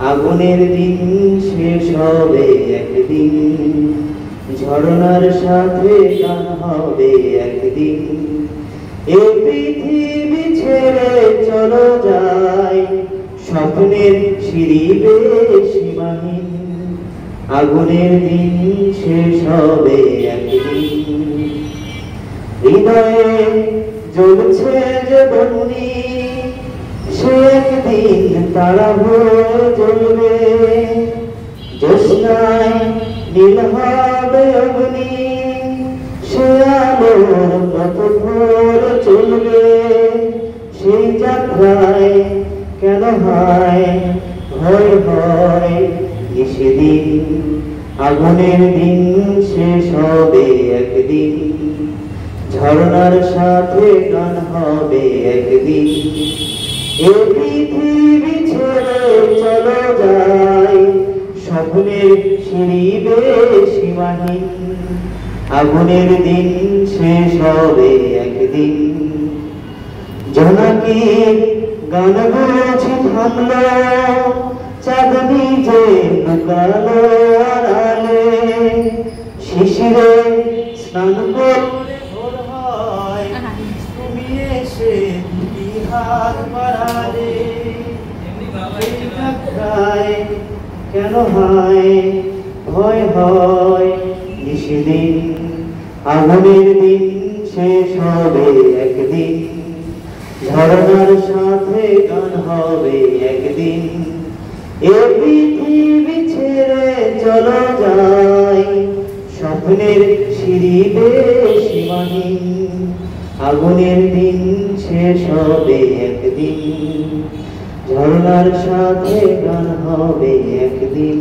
আগুনের দিন শেষ হবে একদিন, ঝরনার সাথে গান হবে একদিন। এই পৃথিবী ছেড়ে চলো যাই, স্বপ্নের সিঁড়ি বেয়ে সীমাহীন। আগুনের দিন শেষ হবে একদিন। হৃদয়ে জ্বলছে যে বন্যি, সে একদিন তারা হয়ে জ্বলবে। জ্যোৎস্নায় নীল হবে অগ্নি, সে আলোর কত ভোর চলবে। সেই যাত্রায় কেন হয় ভয় হয় সেদিন। আগুনের দিন শেষ হবে একদিন, ঝরনার সাথে গান হবে একদিন। এই পৃথিবী ছেড়ে চলো যাই, স্বপ্নের সিঁড়ি বেয়ে সীমাহীন। আগুনের দিন শেষ হবে একদিন। জোনাকির গান বুঝি থামলো, চাঁদনি যে লুকালো আড়ালে। শিশিরে স্নান করে ভোর হয়, তুমি এসে বিহার বাড়ালে। কেন হয় ভয় হয় সেদিন। আগুনের দিন শেষ হবে একদিন, ঝরনার সাথে গান হবে একদিন। এ পৃথিবী ছেড়ে চলো যাই, স্বপ্নের সিঁড়ি বেয়ে সীমাহীন। আগুনের দিন শেষ হবে একদিন, ঝরনার সাথে গান হবে একদিন।